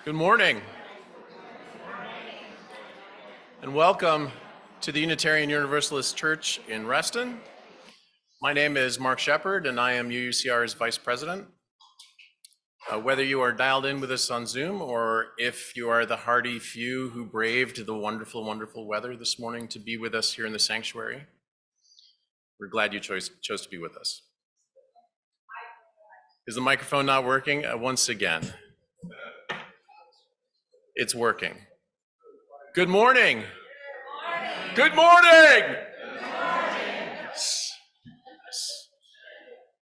Good morning, and welcome to the Unitarian Universalist Church in Reston. My name is Mark Sheppard, and I am UUCR's Vice President. Whether you are dialed in with us on Zoom, or if you are the hardy few who braved the wonderful, wonderful weather this morning to be with us here in the sanctuary, we're glad you chose to be with us. Is the microphone not working? Once again. It's working. Good morning. Good morning. Yes.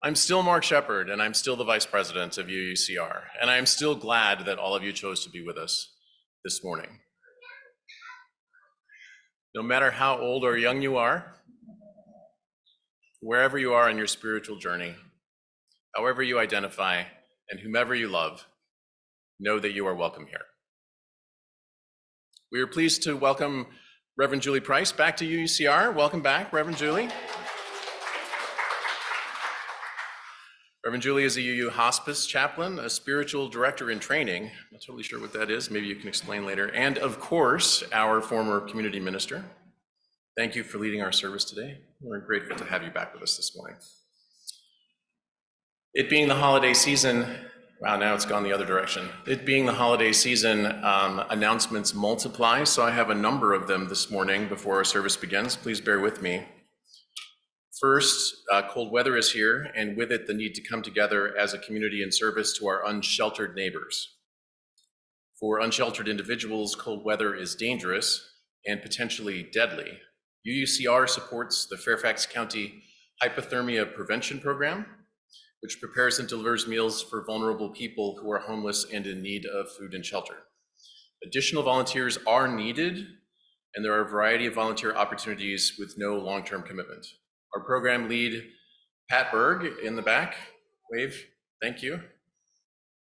I'm still Mark Sheppard, and I'm still the Vice President of UUCR, and I'm still glad that all of you chose to be with us this morning. No matter how old or young you are, wherever you are in your spiritual journey, however you identify, and whomever you love, know that you are welcome here. We are pleased to welcome Reverend Julie Price back to UUCR. Welcome back, Reverend Julie. Reverend Julie is a UU hospice chaplain, a spiritual director in training. I'm not totally sure what that is. Maybe you can explain later. And of course, our former community minister. Thank you for leading our service today. We're grateful to have you back with us this morning. It being the holiday season, wow, now it's gone the other direction. It being the holiday season, announcements multiply, so I have a number of them this morning before our service begins. Please bear with me. First, cold weather is here, and with it, the need to come together as a community in service to our unsheltered neighbors. For unsheltered individuals, cold weather is dangerous and potentially deadly. UUCR supports the Fairfax County Hypothermia Prevention Program, which prepares and delivers meals for vulnerable people who are homeless and in need of food and shelter. Additional volunteers are needed, and there are a variety of volunteer opportunities with no long-term commitment. Our program lead, Pat Berg, in the back, wave, thank you,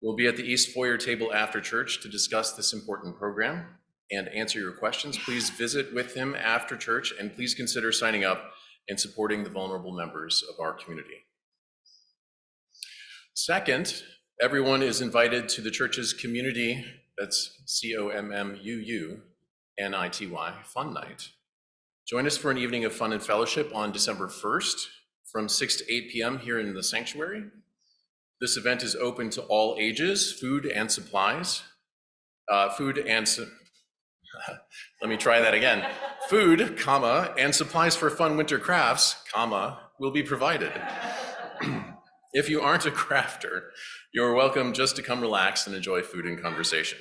will be at the East Foyer table after church to discuss this important program and answer your questions. Please visit with him after church, and please consider signing up and supporting the vulnerable members of our community. Second, everyone is invited to the church's community, that's COMMUUNITY, Fun Night. Join us for an evening of fun and fellowship on December 1st from 6 to 8 p.m. here in the sanctuary. This event is open to all ages, food and supplies. Let me try that again. Food, comma, and supplies for fun winter crafts, comma, will be provided. If you aren't a crafter, you're welcome just to come relax and enjoy food and conversation.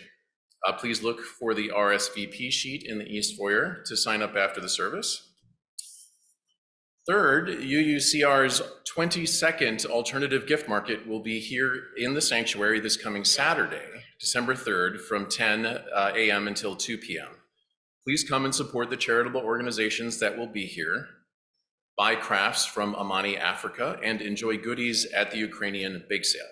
Please look for the RSVP sheet in the East Foyer to sign up after the service. Third, UUCR's 22nd Alternative Gift Market will be here in the sanctuary this coming Saturday, December 3rd, from 10 a.m. until 2 p.m. Please come and support the charitable organizations that will be here, buy crafts from Amani, Africa, and enjoy goodies at the Ukrainian bake sale.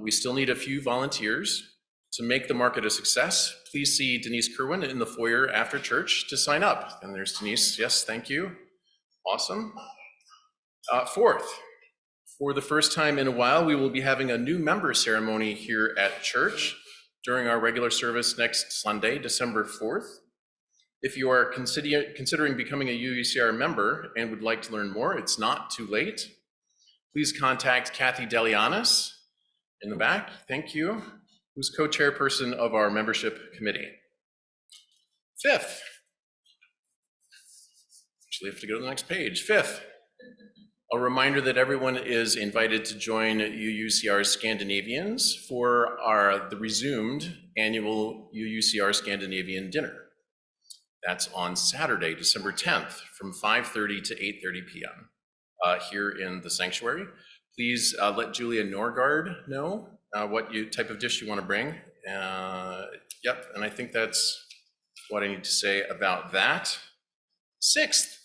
We still need a few volunteers. To make the market a success, please see Denise Kerwin in the foyer after church to sign up. And there's Denise, yes, thank you. Awesome. Fourth, for the first time in a while, we will be having a new member ceremony here at church during our regular service next Sunday, December 4th. If you are considering becoming a UUCR member and would like to learn more, it's not too late. Please contact Kathy Delianis in the back, thank you, who's co-chairperson of our membership committee. Fifth, actually have to go to the next page. Fifth, a reminder that everyone is invited to join UUCR Scandinavians for the resumed annual UUCR Scandinavian dinner. That's on Saturday, December 10th, from 5:30 to 8:30 p.m. Here in the sanctuary. Please let Julia Norgard know what type of dish you want to bring. Yep, and I think that's what I need to say about that. Sixth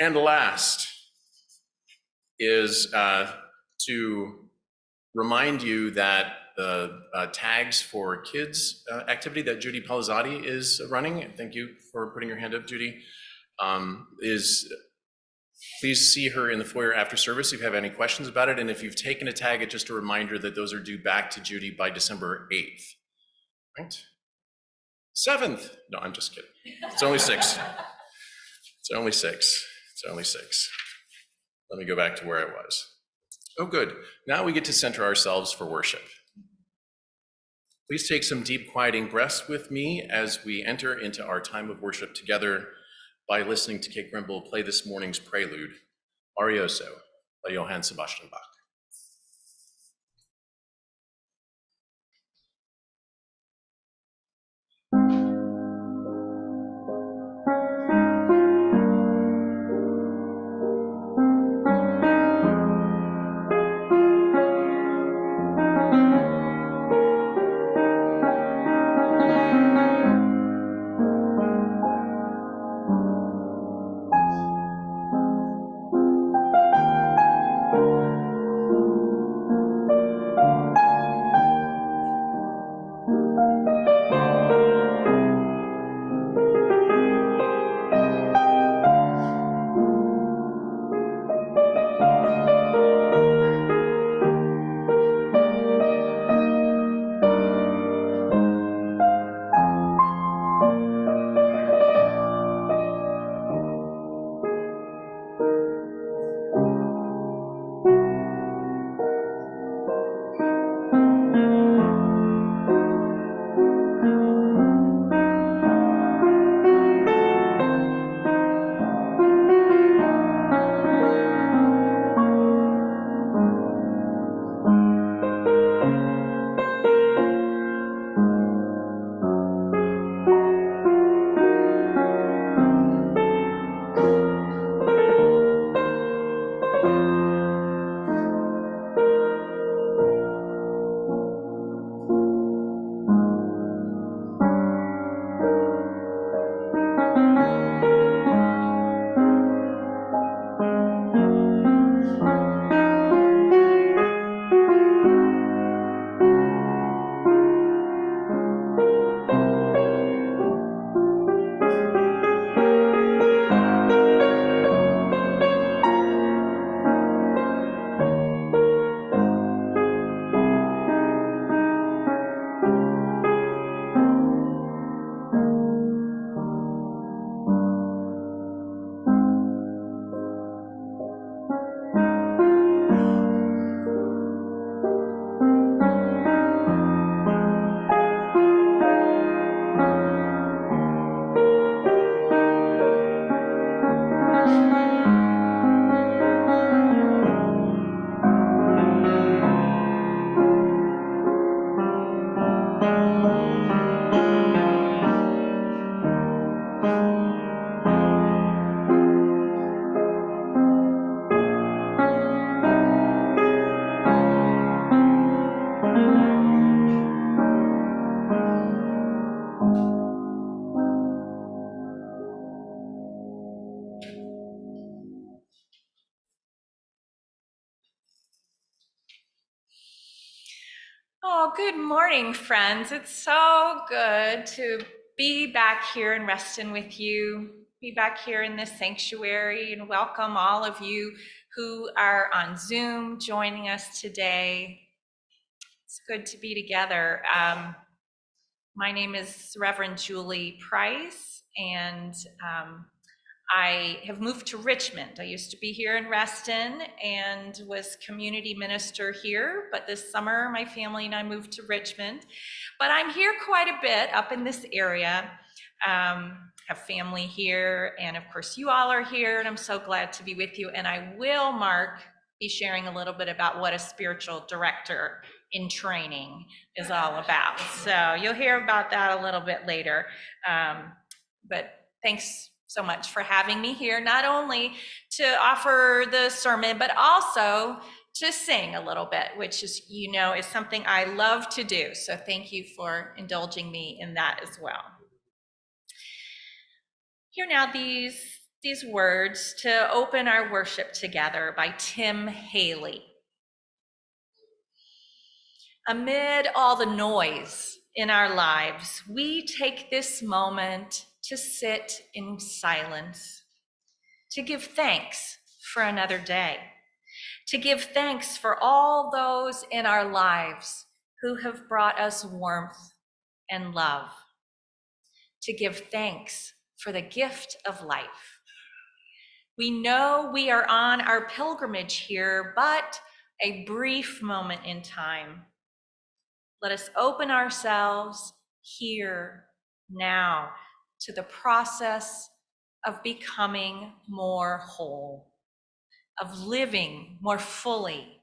and last is to remind you that the tags for kids activity that Judy Palizzati is running, and thank you for putting your hand up, Judy, please see her in the foyer after service if you have any questions about it, and if you've taken a tag, it's just a reminder that those are due back to Judy by December 8th. Right. 7th. No, I'm just kidding. It's only 6. It's only 6. It's only 6. Let me go back to where I was. Oh, good. Now we get to center ourselves for worship. Please take some deep quieting breaths with me as we enter into our time of worship together by listening to Kate Grimball play this morning's prelude, Arioso, by Johann Sebastian Bach. Oh, good morning, friends. It's so good to be back here in Reston with you, be back here in this sanctuary, and welcome all of you who are on Zoom joining us today. It's good to be together. My name is Reverend Julie Price, and I have moved to Richmond. I used to be here in Reston and was community minister here, but this summer my family and I moved to Richmond. But I'm here quite a bit up in this area. Have family here, and of course you all are here, and I'm so glad to be with you. And I will, Mark, be sharing a little bit about what a spiritual director in training is all about. So you'll hear about that a little bit later. But thanks so much for having me here, not only to offer the sermon, but also to sing a little bit, which is, you know, is something I love to do. So thank you for indulging me in that as well. Hear now these words to open our worship together by Tim Haley. Amid all the noise in our lives, we take this moment to sit in silence, to give thanks for another day, to give thanks for all those in our lives who have brought us warmth and love, to give thanks for the gift of life. We know we are on our pilgrimage here, but a brief moment in time. Let us open ourselves here, now, to the process of becoming more whole, of living more fully,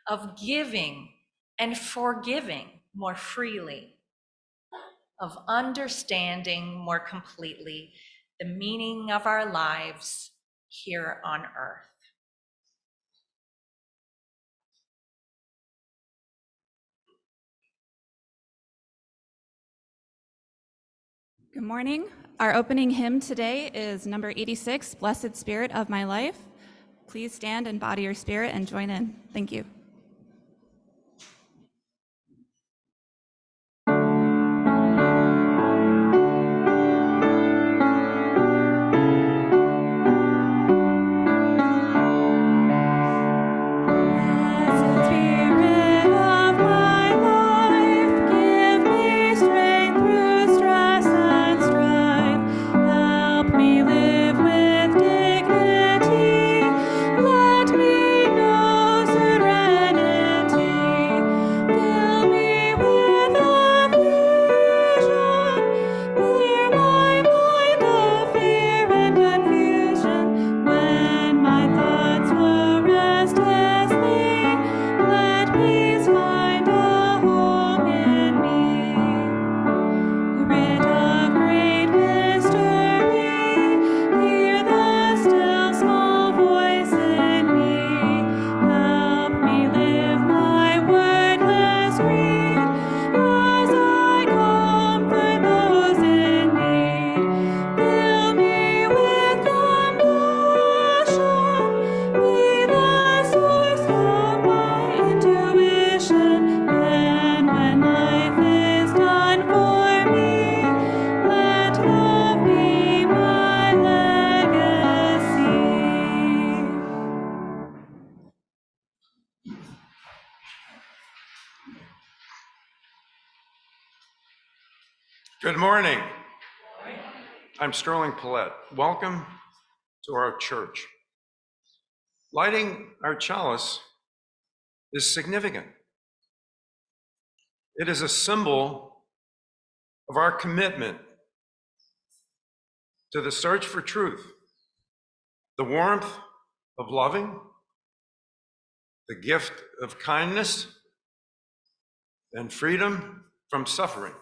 of giving and forgiving more freely, of understanding more completely the meaning of our lives here on earth. Good morning. Our opening hymn today is number 86, Blessed Spirit of My Life. Please stand and body your spirit and join in. Thank you. Good morning. I'm Sterling Pilette. Welcome to our church. Lighting our chalice is significant. It is a symbol of our commitment to the search for truth, the warmth of loving, the gift of kindness, and freedom from suffering.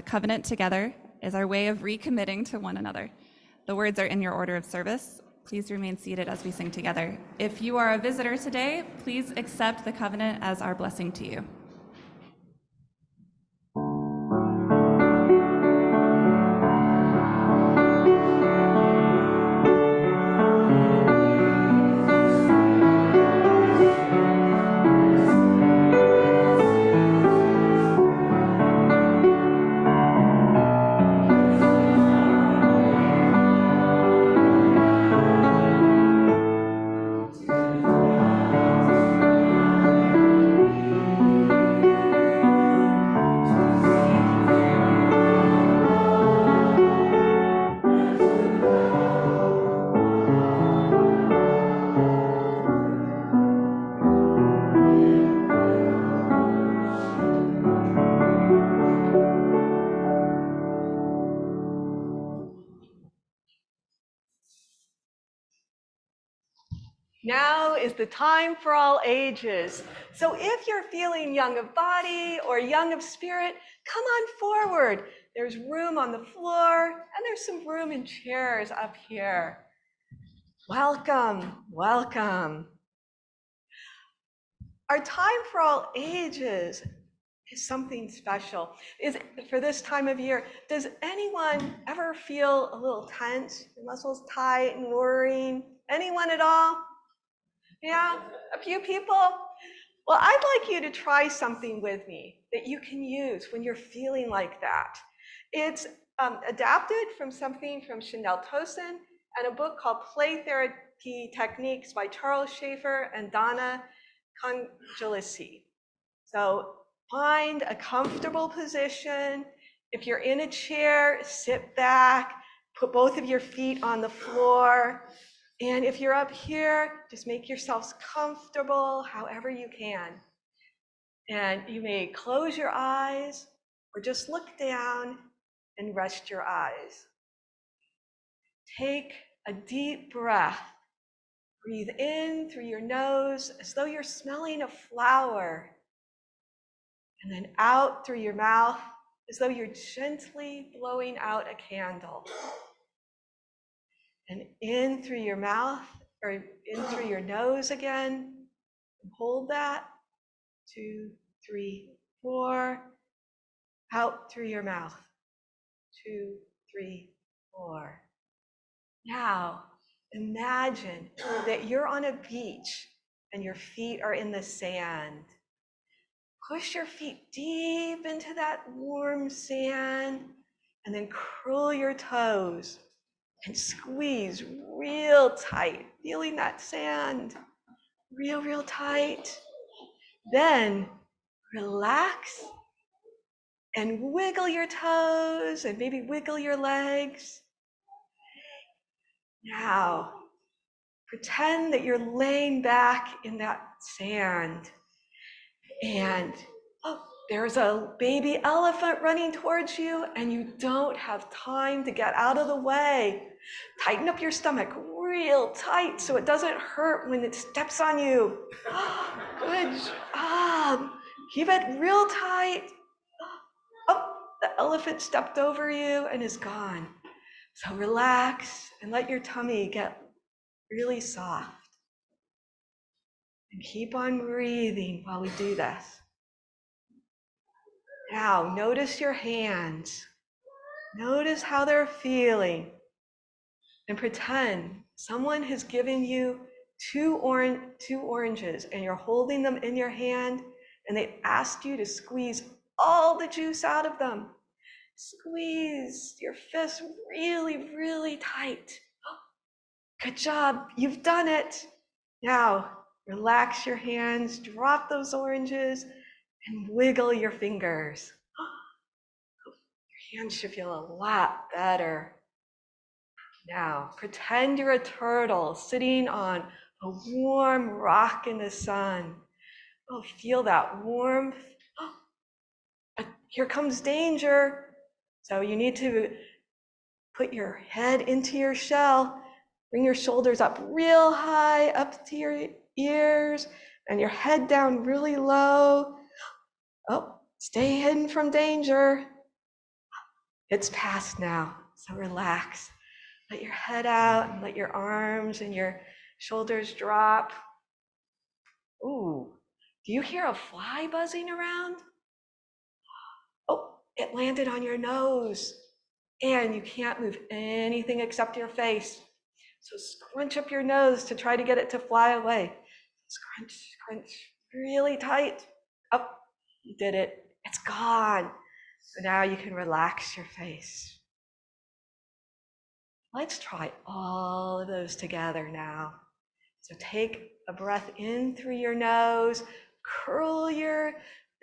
Covenant together is our way of recommitting to one another. The words are in your order of service. Please remain seated as we sing together. If you are a visitor today, please accept the covenant as our blessing to you. Now is the time for all ages. So if you're feeling young of body or young of spirit, come on forward. There's room on the floor and there's some room in chairs up here. Welcome, welcome. Our time for all ages is something special. For this time of year, does anyone ever feel a little tense, your muscles tight and worrying? Anyone at all? Yeah, a few people? Well, I'd like you to try something with me that you can use when you're feeling like that. It's adapted from something from Chanel Tosin and a book called Play Therapy Techniques by Charles Schaefer and Donna Congelisi. So find a comfortable position. If you're in a chair, sit back, put both of your feet on the floor. And if you're up here, just make yourselves comfortable however you can. And you may close your eyes or just look down and rest your eyes. Take a deep breath. Breathe in through your nose as though you're smelling a flower. And then out through your mouth as though you're gently blowing out a candle. And in through your mouth, or in through your nose again. And hold that. 2, 3, 4. Out through your mouth. 2, 3, 4. Now, imagine that you're on a beach and your feet are in the sand. Push your feet deep into that warm sand and then curl your toes and squeeze real tight, feeling that sand real tight. Then relax and wiggle your toes and maybe wiggle your legs. Now, pretend that you're laying back in that sand and there's a baby elephant running towards you and you don't have time to get out of the way. Tighten up your stomach real tight so it doesn't hurt when it steps on you. Good job. Keep it real tight. Oh, the elephant stepped over you and is gone. So relax and let your tummy get really soft. And keep on breathing while we do this. Now, notice your hands. Notice how they're feeling. And pretend someone has given you two oranges and you're holding them in your hand and they asked you to squeeze all the juice out of them. Squeeze your fist really tight. Good job, you've done it. Now, relax your hands, drop those oranges, and wiggle your fingers. Your hands should feel a lot better. Now, pretend you're a turtle sitting on a warm rock in the sun. Oh, feel that warmth. But here comes danger. So you need to put your head into your shell. Bring your shoulders up real high, up to your ears, and your head down really low. Oh, stay hidden from danger. It's past now, so relax. Let your head out and let your arms and your shoulders drop. Ooh, do you hear a fly buzzing around? Oh, it landed on your nose. And you can't move anything except your face. So scrunch up your nose to try to get it to fly away. Scrunch really tight. Oh, you did it. It's gone. So now you can relax your face. Let's try all of those together now. So take a breath in through your nose, curl your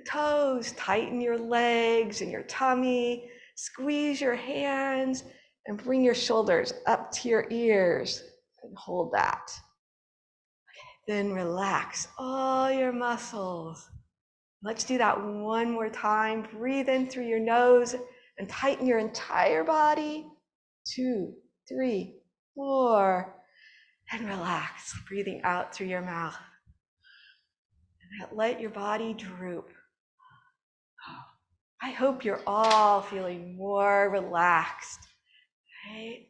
toes, tighten your legs and your tummy, squeeze your hands, and bring your shoulders up to your ears and hold that. Okay, then relax all your muscles. Let's do that one more time. Breathe in through your nose and tighten your entire body. 2, 3, 4, and relax, breathing out through your mouth. And let your body droop. I hope you're all feeling more relaxed, right?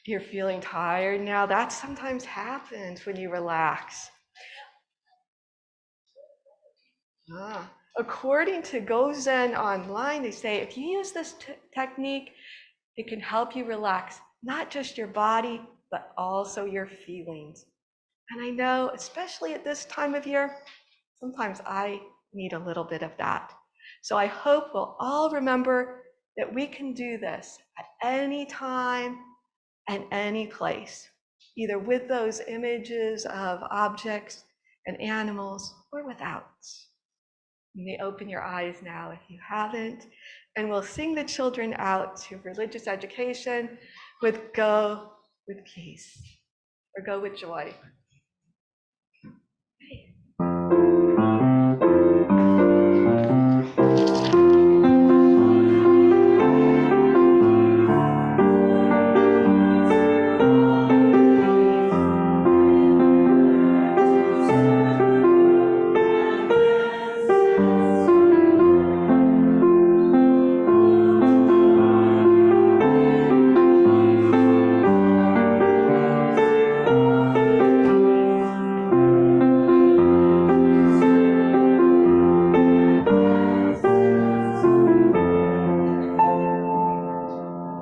You're feeling tired now. That sometimes happens when you relax. According to Gozen Online, they say if you use this technique, it can help you relax not just your body, but also your feelings. And I know, especially at this time of year, sometimes I need a little bit of that. So I hope we'll all remember that we can do this at any time and any place, either with those images of objects and animals or without. You may open your eyes now if you haven't, and we'll sing the children out to religious education with Go with Peace, or Go with Joy.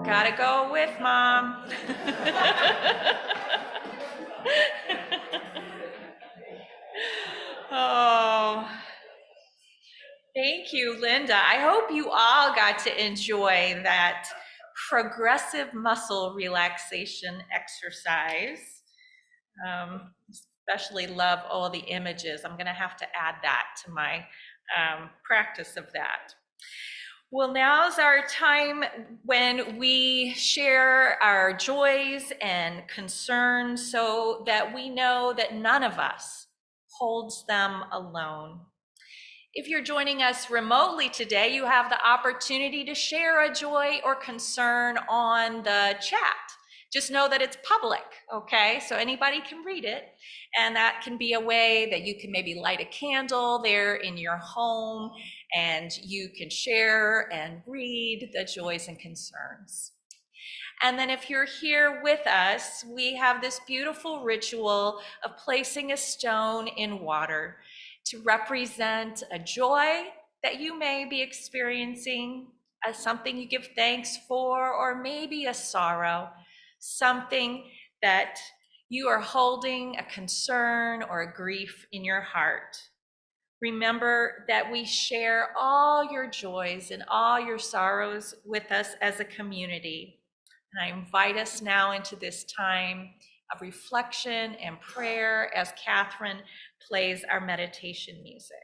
Gotta go with Mom. Oh, thank you, Linda. I hope you all got to enjoy that progressive muscle relaxation exercise. Especially love all the images. I'm gonna have to add that to my practice of that. Well, now's our time when we share our joys and concerns so that we know that none of us holds them alone. If you're joining us remotely today, you have the opportunity to share a joy or concern on the chat. Just know that it's public, okay? So anybody can read it, and that can be a way that you can maybe light a candle there in your home, and you can share and read the joys and concerns. And then if you're here with us, we have this beautiful ritual of placing a stone in water to represent a joy that you may be experiencing, as something you give thanks for, or maybe a sorrow, something that you are holding a concern or a grief in your heart. Remember that we share all your joys and all your sorrows with us as a community. And I invite us now into this time of reflection and prayer as Catherine plays our meditation music.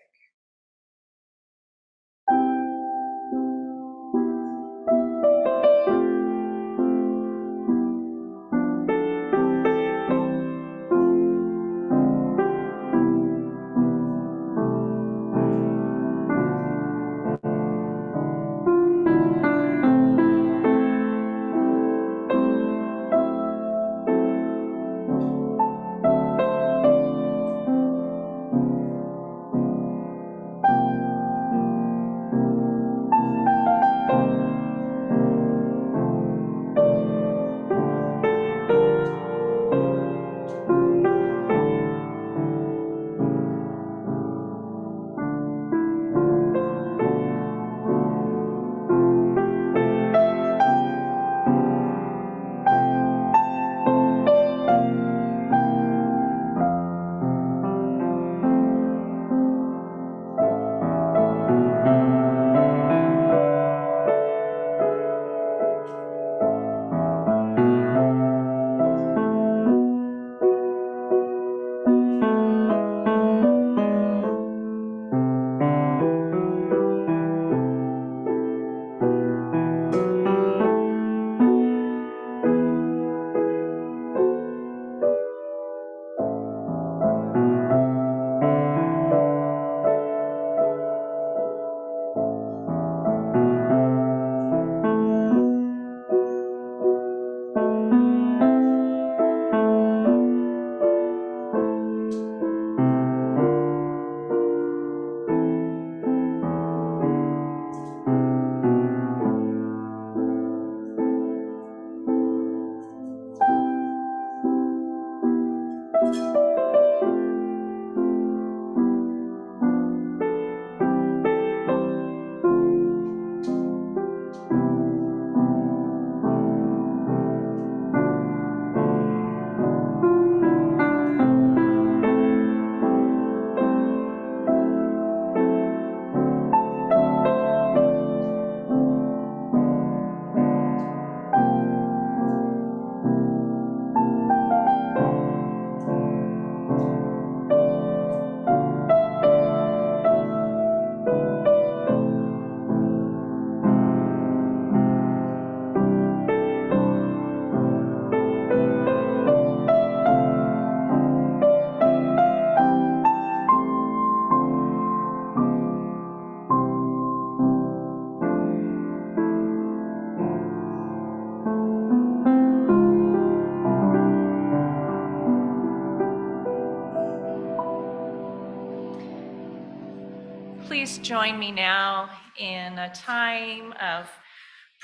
join me now in a time of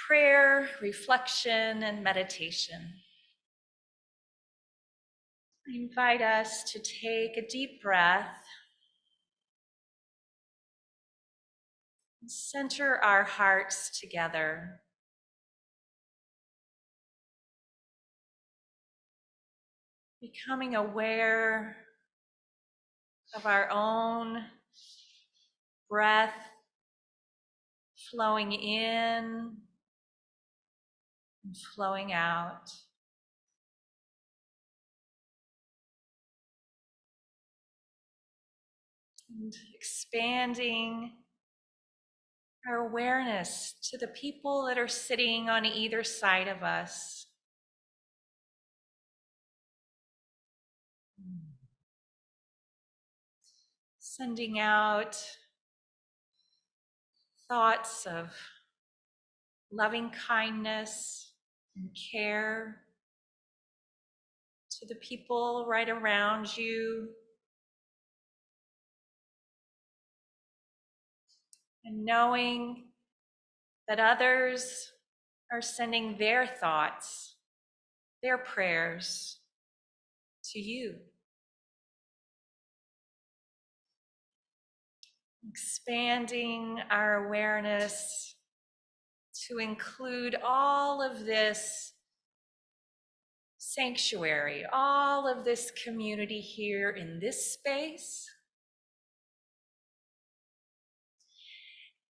prayer, reflection, and meditation. I invite us to take a deep breath and center our hearts together. Becoming aware of our own breath flowing in and flowing out. And expanding our awareness to the people that are sitting on either side of us. Sending out thoughts of loving kindness and care to the people right around you. And knowing that others are sending their thoughts, their prayers to you. Expanding our awareness to include all of this sanctuary, all of this community here in this space,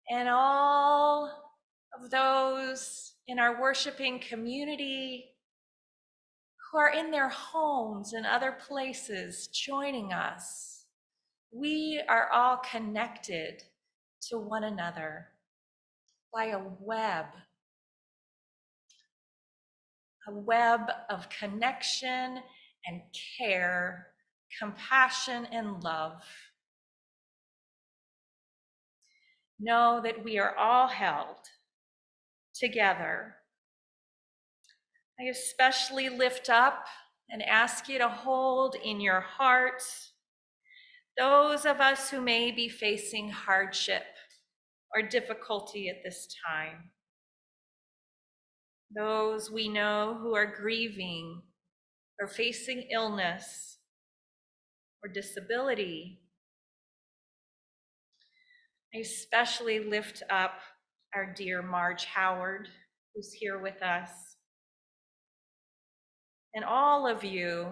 and all of those in our worshiping community who are in their homes and other places joining us. We are all connected to one another by a web of connection and care, compassion and love. Know that we are all held together. I especially lift up and ask you to hold in your hearts those of us who may be facing hardship or difficulty at this time. Those we know who are grieving or facing illness or disability. I especially lift up our dear Marge Howard, who's here with us, and all of you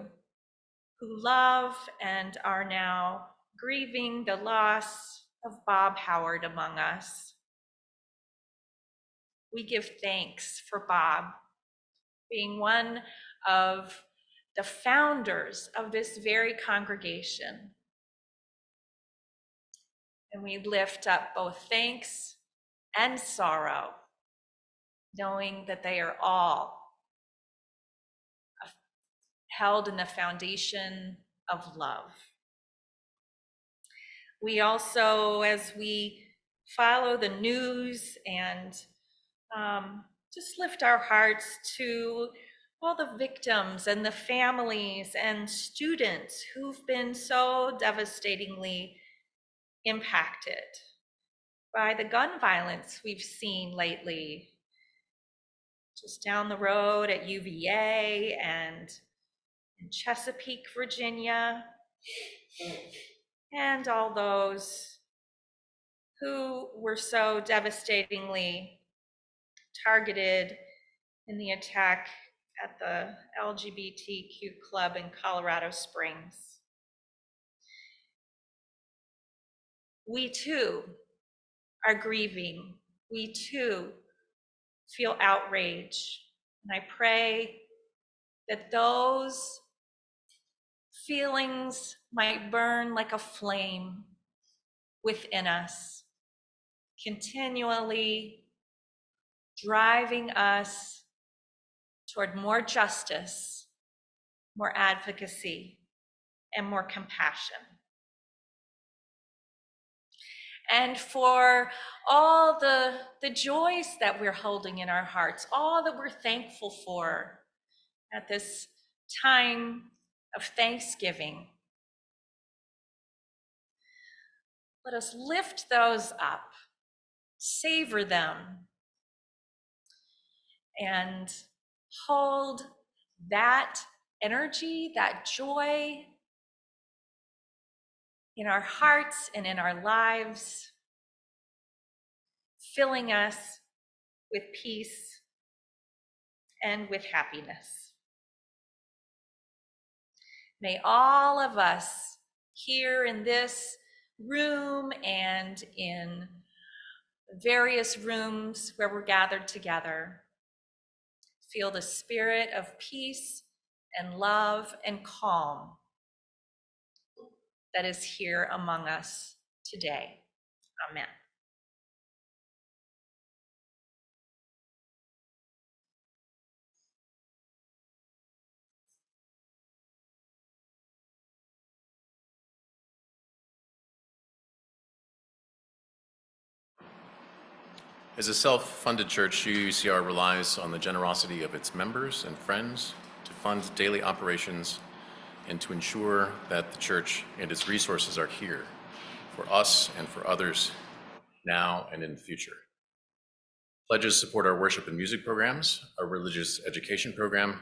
who love and are now grieving the loss of Bob Howard among us. We give thanks for Bob being one of the founders of this very congregation. And we lift up both thanks and sorrow, knowing that they are all held in the foundation of love. We also, as we follow the news and just lift our hearts to all the victims and the families and students who've been so devastatingly impacted by the gun violence we've seen lately, just down the road at UVA and in Chesapeake, Virginia, and all those who were so devastatingly targeted in the attack at the LGBTQ club in Colorado Springs. We too are grieving. We too feel outrage. And I pray that those feelings might burn like a flame within us, continually driving us toward more justice, more advocacy, and more compassion. And for all the joys that we're holding in our hearts, all that we're thankful for at this time of Thanksgiving. Let us lift those up, savor them, and hold that energy, that joy in our hearts and in our lives, filling us with peace and with happiness. May all of us here in this room and in various rooms where we're gathered together feel the spirit of peace and love and calm that is here among us today. Amen. As a self-funded church, UUCR relies on the generosity of its members and friends to fund daily operations and to ensure that the church and its resources are here for us and for others now and in the future. Pledges support our worship and music programs, our religious education program,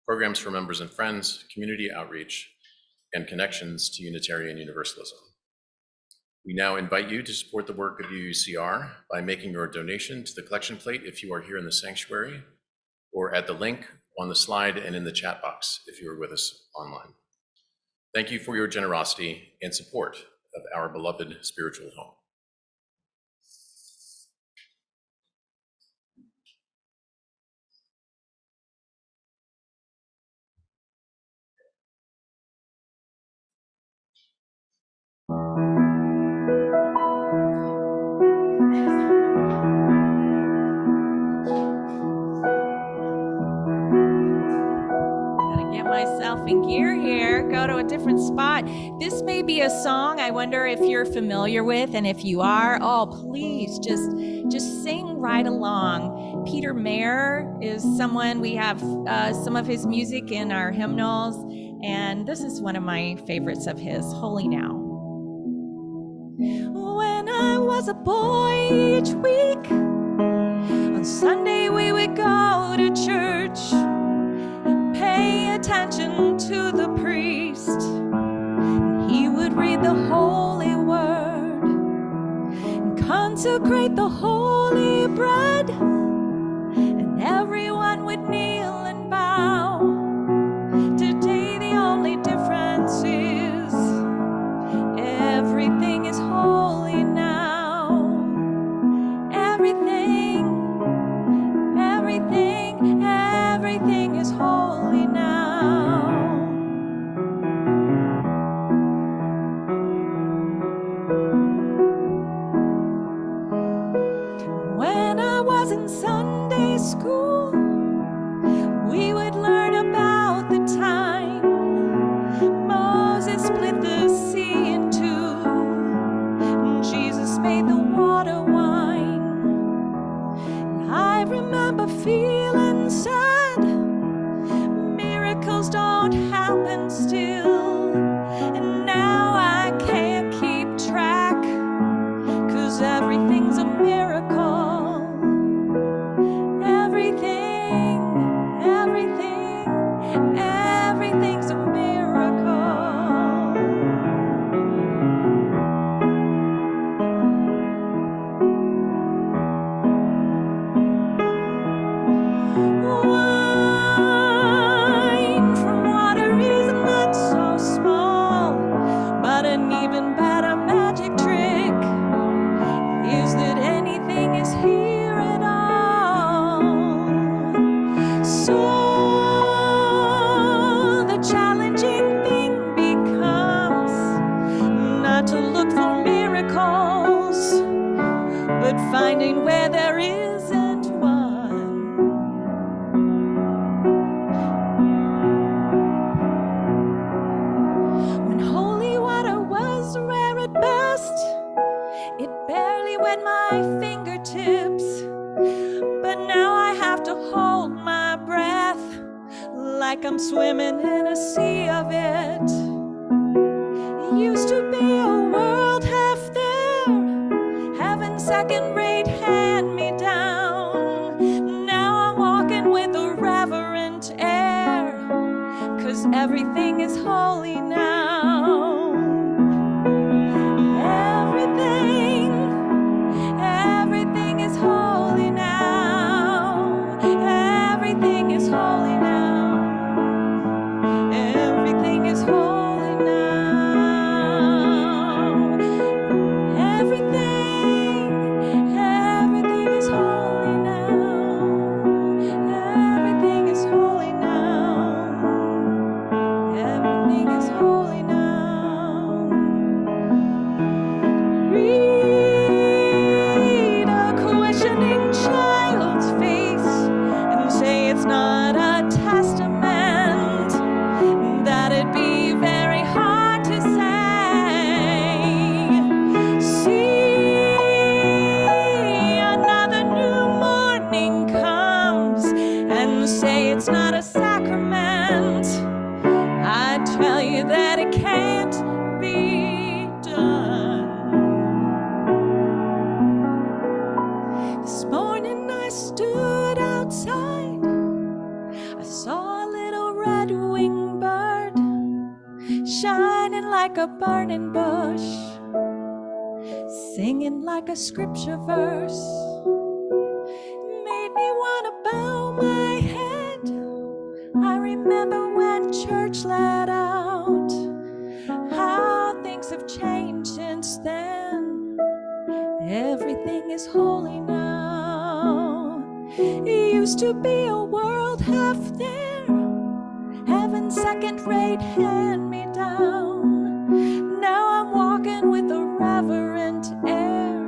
programs for members and friends, community outreach, and connections to Unitarian Universalism. We now invite you to support the work of UUCR by making your donation to the collection plate if you are here in the sanctuary, or at the link on the slide and in the chat box if you are with us online. Thank you for your generosity and support of our beloved spiritual home. Myself in gear here, go to a different spot. This may be a song I wonder if you're familiar with, and if you are, oh please just sing right along. Peter Mayer is someone, we have some of his music in our hymnals, and this is one of my favorites of his, Holy Now. When I was a boy, each week on Sunday we would go to church, pay attention to the priest. He would read the holy word and consecrate the holy bread, and everyone would kneel and bow. Today the only difference is everything is holy now. Everything is holy now. When I was in Sunday school, we would learn about the time Moses split the sea in two, and Jesus made the water wine. And I remember feeling sad, miracles don't happen still, and now I can't keep track, 'cause everything's a miracle. Everything's a miracle. Wine from water is not so small, but an even better magic trick is that anything is here at all. So the challenging thing becomes not to look for miracles, but finding where there isn't one. When holy water was rare at best, it barely wet my fingertips, but now I have to hold my breath like I'm swimming in a sea of it. It used to be a world half there, Everything is holy now. Everything is holy now. Everything is holy now. Everything is holy now. Everything is holy now. Everything is holy now. Everything is holy now. Read a questioning child's face and say it's not a testament, that it'd be very hard to say. See, another new morning comes and say it's not a sacrament. I tell you that it can't be done. This morning I stood outside. I saw a little red-winged bird shining like a burning bush, singing like a scripture verse. Made me want to bow my head. I remember when church let out, how things have changed since then. Everything is holy now. It used to be a world half there, heaven's second-rate hand-me-down. Now I'm walking with a reverent air,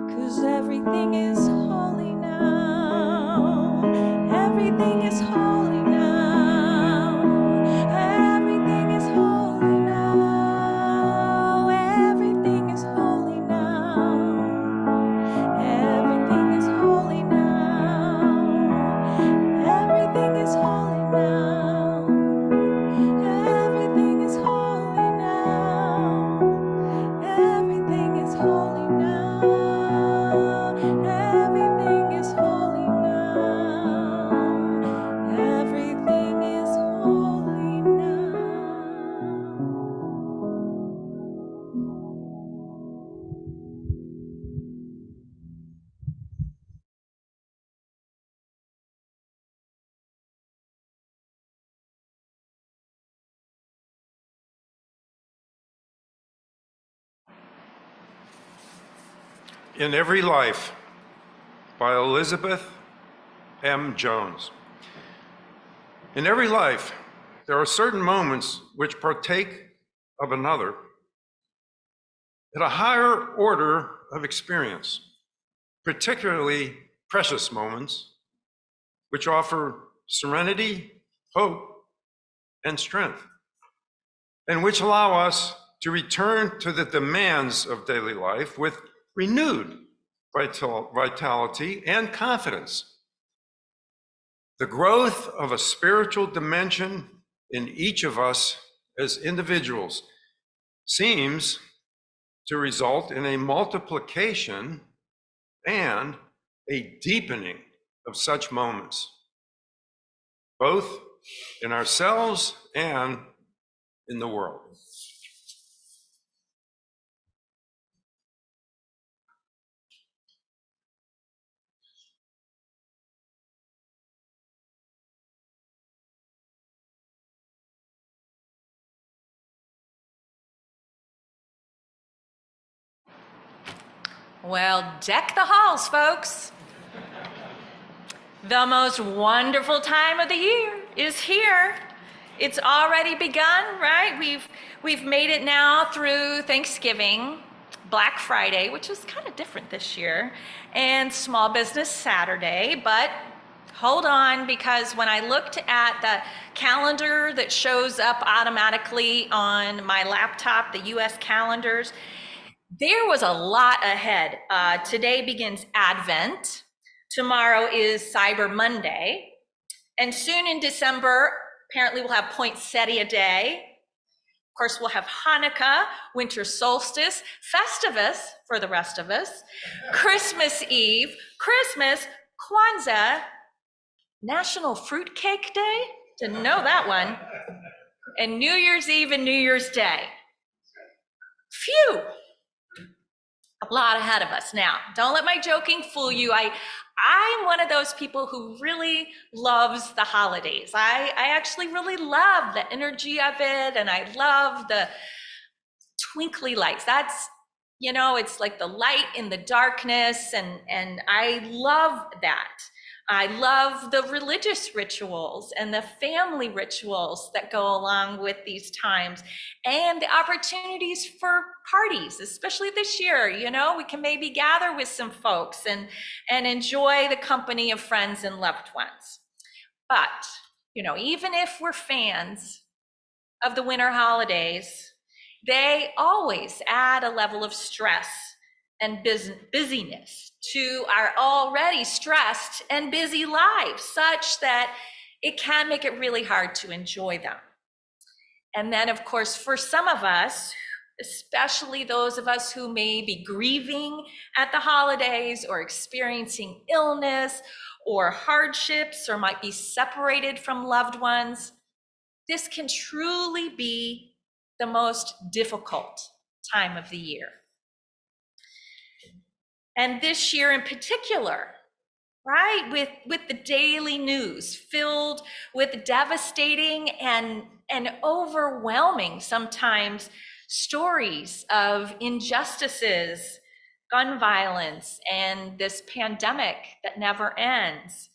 'cause everything is holy now. Everything is holy now. Everything is holy now. Everything is holy now. Everything is holy now. Everything is holy now. Everything is holy now. Everything is holy now. Everything is holy now. Everything is holy now. In Every Life by Elizabeth M. Jones. In every life, there are certain moments which partake of another at a higher order of experience, particularly precious moments which offer serenity, hope, and strength, and which allow us to return to the demands of daily life with renewed vitality and confidence. The growth of a spiritual dimension in each of us as individuals seems to result in a multiplication and a deepening of such moments, both in ourselves and in the world. Well, deck the halls, folks. The most wonderful time of the year is here. It's already begun, right? We've made it now through Thanksgiving, Black Friday, which is kind of different this year, and Small Business Saturday. But hold on, because when I looked at the calendar that shows up automatically on my laptop, the US calendars, there was a lot ahead. Today begins Advent. Tomorrow is Cyber Monday. And soon in December, apparently we'll have Poinsettia Day. Of course, we'll have Hanukkah, winter solstice, Festivus for the rest of us, Christmas Eve, Christmas, Kwanzaa, National Fruitcake Day. Didn't know that one. and New Year's Eve and New Year's Day. Phew, a lot ahead of us now. Don't let my joking fool you. I'm one of those people who really loves the holidays. I actually really love the energy of it, and I love the twinkly lights. That's, you know, it's like the light in the darkness, and I love that. I love the religious rituals and the family rituals that go along with these times, and the opportunities for parties, especially this year. You know, we can maybe gather with some folks and enjoy the company of friends and loved ones. But, you know, even if we're fans of the winter holidays, they always add a level of stress and busyness to our already stressed and busy lives, such that it can make it really hard to enjoy them. And then, of course, for some of us, especially those of us who may be grieving at the holidays or experiencing illness or hardships or might be separated from loved ones, this can truly be the most difficult time of the year. And this year in particular, right, with the daily news filled with devastating and overwhelming sometimes stories of injustices, gun violence, and this pandemic that never ends,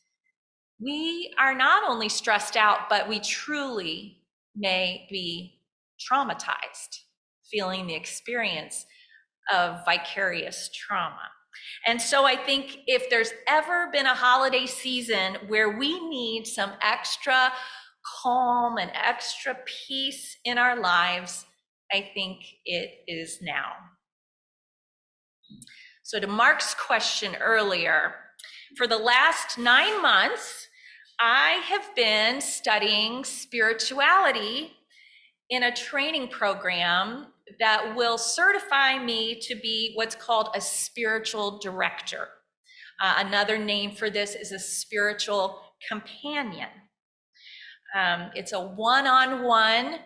we are not only stressed out, but we truly may be traumatized, feeling the experience of vicarious trauma. And so I think if there's ever been a holiday season where we need some extra calm and extra peace in our lives, I think it is now. So to Mark's question earlier, for the last 9 months, I have been studying spirituality in a training program that will certify me to be what's called a spiritual director. Another name for this is a spiritual companion. It's a one-on-one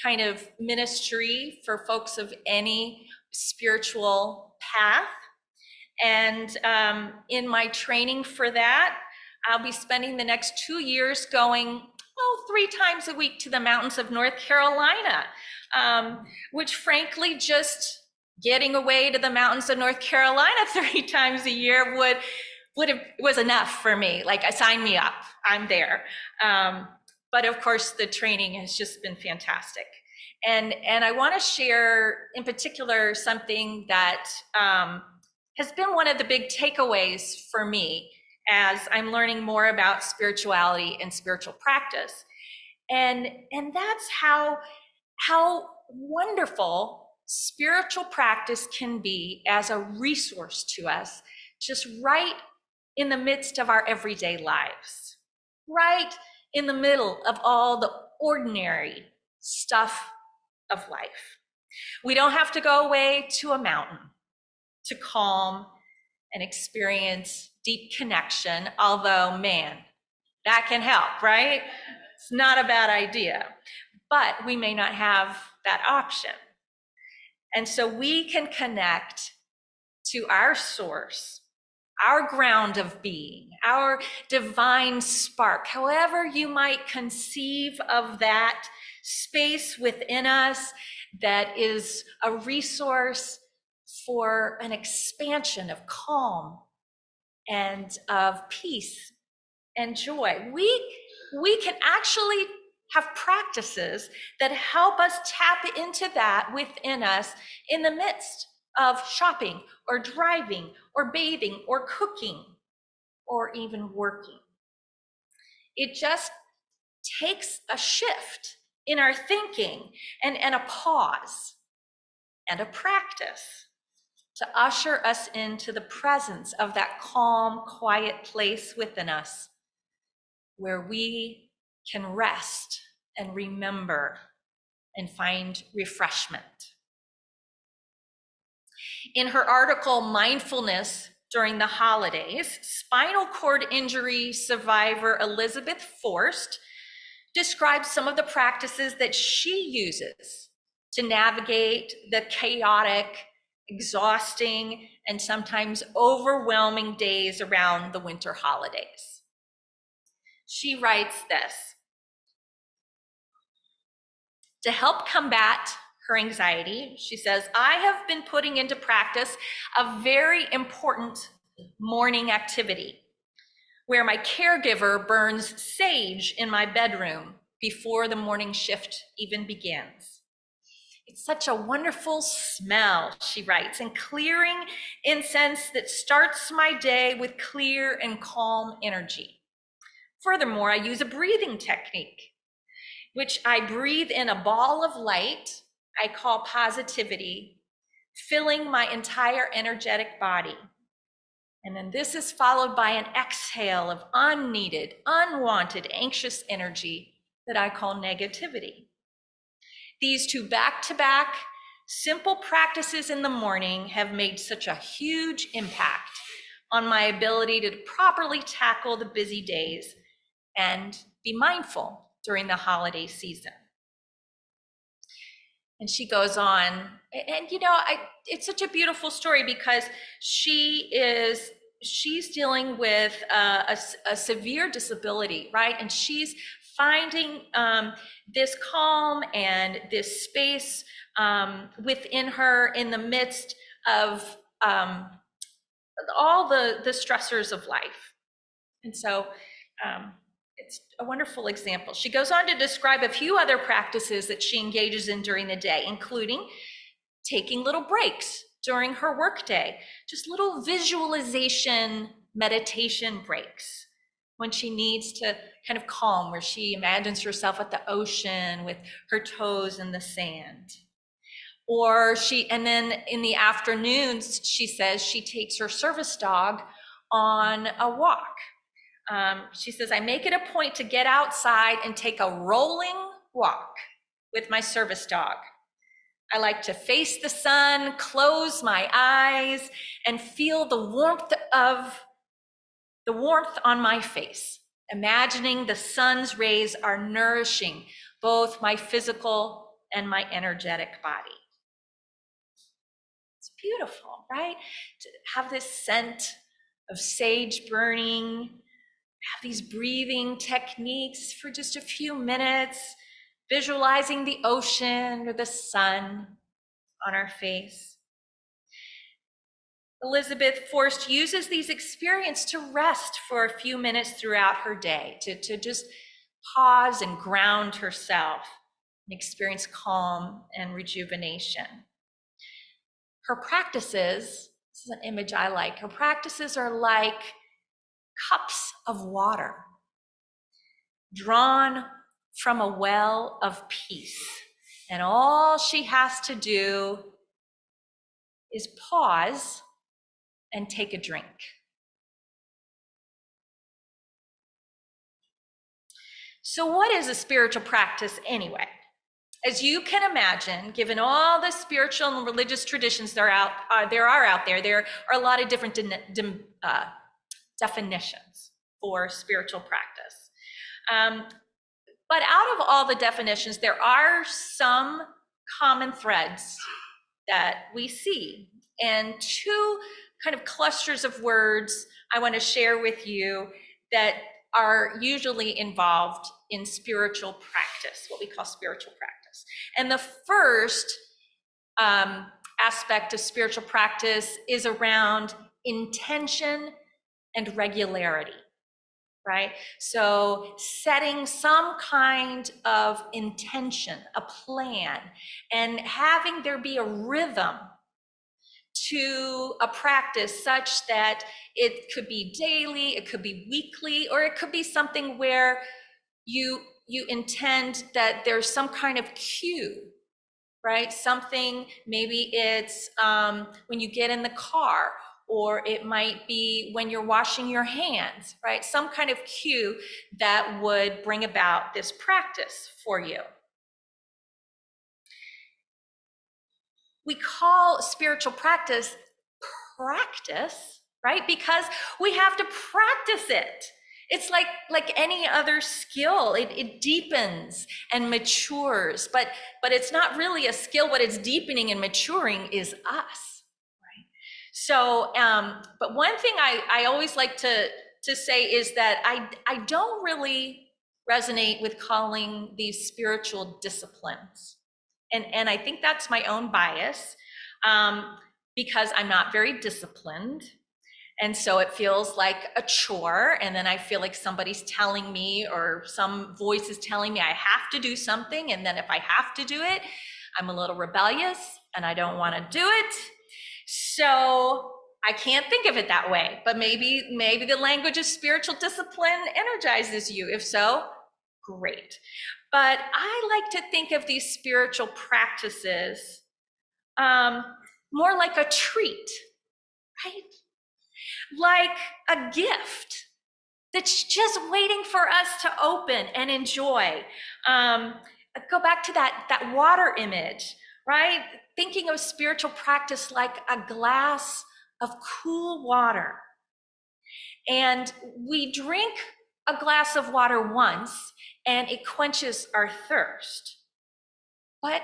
kind of ministry for folks of any spiritual path. And in my training for that, I'll be spending the next 2 years going 3 times a week to the mountains of North Carolina, which frankly, just getting away to the mountains of North Carolina 3 times a year was enough for me. Like, sign me up, I'm there. But of course, the training has just been fantastic. And I want to share in particular something that has been one of the big takeaways for me as I'm learning more about spirituality and spiritual practice. And that's how wonderful spiritual practice can be as a resource to us, just right in the midst of our everyday lives, right in the middle of all the ordinary stuff of life. We don't have to go away to a mountain to calm and experience deep connection, although, man, that can help, right? It's not a bad idea, but we may not have that option. And so we can connect to our source, our ground of being, our divine spark, however you might conceive of that space within us that is a resource for an expansion of calm and of peace and joy. We can actually have practices that help us tap into that within us in the midst of shopping or driving or bathing or cooking or even working. It just takes a shift in our thinking and a pause and a practice to usher us into the presence of that calm, quiet place within us where we can rest and remember and find refreshment. In her article, Mindfulness During the Holidays, spinal cord injury survivor Elizabeth Forst describes some of the practices that she uses to navigate the chaotic, exhausting, and sometimes overwhelming days around the winter holidays. She writes this: to help combat her anxiety, she says, I have been putting into practice a very important morning activity where my caregiver burns sage in my bedroom before the morning shift even begins. It's such a wonderful smell, she writes, and clearing incense that starts my day with clear and calm energy. Furthermore, I use a breathing technique, which I breathe in a ball of light I call positivity, filling my entire energetic body. And then this is followed by an exhale of unneeded, unwanted, anxious energy that I call negativity. These two back-to-back simple practices in the morning have made such a huge impact on my ability to properly tackle the busy days and be mindful during the holiday season. And she goes on, and it's such a beautiful story because she's dealing with a severe disability, right? And she's finding this calm and this space within her in the midst of all the stressors of life. And so it's a wonderful example. She goes on to describe a few other practices that she engages in during the day, including taking little breaks during her workday, just little visualization meditation breaks when she needs to kind of calm, where she imagines herself at the ocean with her toes in the sand. And then in the afternoons, she says she takes her service dog on a walk. She says, I make it a point to get outside and take a rolling walk with my service dog. I like to face the sun, close my eyes, and feel the warmth on my face, imagining the sun's rays are nourishing both my physical and my energetic body. It's beautiful, right? To have this scent of sage burning, have these breathing techniques for just a few minutes, visualizing the ocean or the sun on our face. Elizabeth Forrest uses these experiences to rest for a few minutes throughout her day, to just pause and ground herself and experience calm and rejuvenation. Her practices, this is an image I like, her practices are like cups of water drawn from a well of peace. And all she has to do is pause and take a drink. So what is a spiritual practice anyway? As you can imagine, given all the spiritual and religious traditions there are out there, there are a lot of different definitions for spiritual practice. But out of all the definitions, there are some common threads that we see, and two kind of clusters of words I want to share with you that are usually involved in spiritual practice, what we call spiritual practice. And the first aspect of spiritual practice is around intention and regularity, right? So setting some kind of intention, a plan, and having there be a rhythm to a practice such that it could be daily, it could be weekly, or it could be something where you intend that there's some kind of cue, right? Something, maybe it's when you get in the car, or it might be when you're washing your hands, right? Some kind of cue that would bring about this practice for you. We call spiritual practice, right? Because we have to practice it. It's like any other skill. It deepens and matures, but it's not really a skill. What it's deepening and maturing is us, right? So, but one thing I always like to say is that I don't really resonate with calling these spiritual disciplines. And I think that's my own bias, because I'm not very disciplined. And so it feels like a chore. And then I feel like somebody's telling me, or some voice is telling me I have to do something. And then if I have to do it, I'm a little rebellious and I don't want to do it. So I can't think of it that way, but maybe the language of spiritual discipline energizes you. If so, great. But I like to think of these spiritual practices more like a treat, right? Like a gift that's just waiting for us to open and enjoy. Go back to that water image, right? Thinking of spiritual practice like a glass of cool water. And we drink a glass of water once and it quenches our thirst. But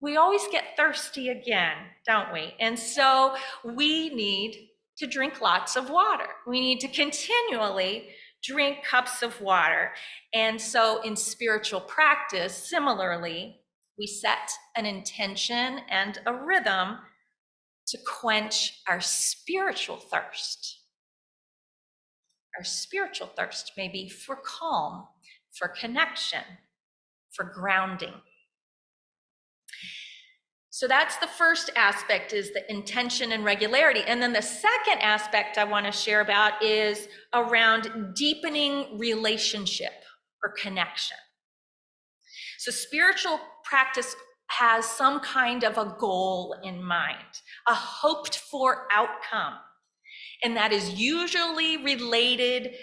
we always get thirsty again, don't we? And so we need to drink lots of water. We need to continually drink cups of water. And so in spiritual practice, similarly, we set an intention and a rhythm to quench our spiritual thirst. Our spiritual thirst may be for calm, for connection, for grounding. So that's the first aspect, is the intention and regularity. And then the second aspect I want to share about is around deepening relationship or connection. So spiritual practice has some kind of a goal in mind, a hoped for outcome. And that is usually related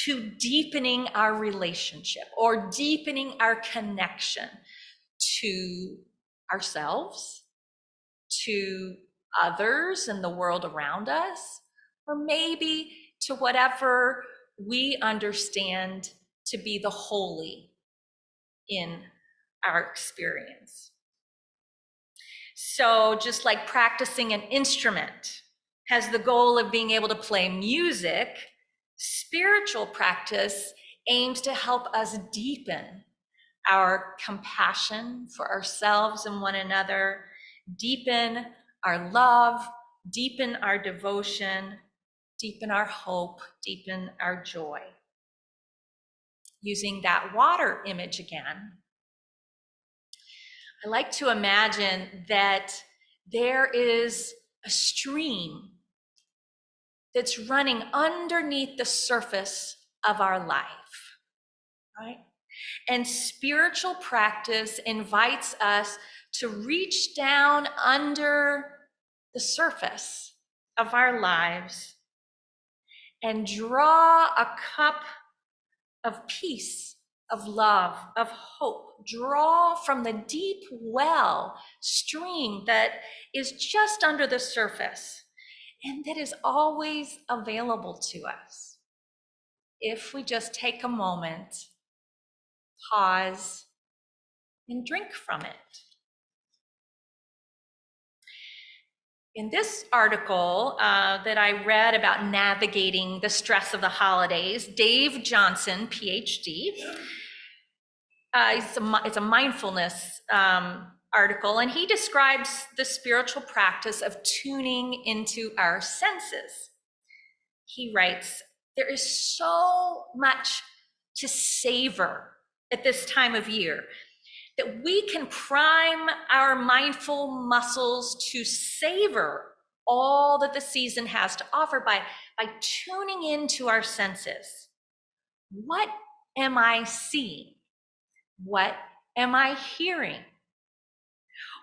to deepening our relationship or deepening our connection to ourselves, to others and the world around us, or maybe to whatever we understand to be the holy in our experience. So just like practicing an instrument has the goal of being able to play music, spiritual practice aims to help us deepen our compassion for ourselves and one another, deepen our love, deepen our devotion, deepen our hope, deepen our joy. Using that water image again, I like to imagine that there is a stream that's running underneath the surface of our life, right? And spiritual practice invites us to reach down under the surface of our lives and draw a cup of peace, of love, of hope. Draw from the deep well stream that is just under the surface and that is always available to us if we just take a moment, pause, and drink from it. In this article that I read about navigating the stress of the holidays, Dave Johnson, PhD, it's a mindfulness article, and he describes the spiritual practice of tuning into our senses. He writes, "There is so much to savor at this time of year that we can prime our mindful muscles to savor all that the season has to offer by tuning into our senses. What am I seeing? What am I hearing?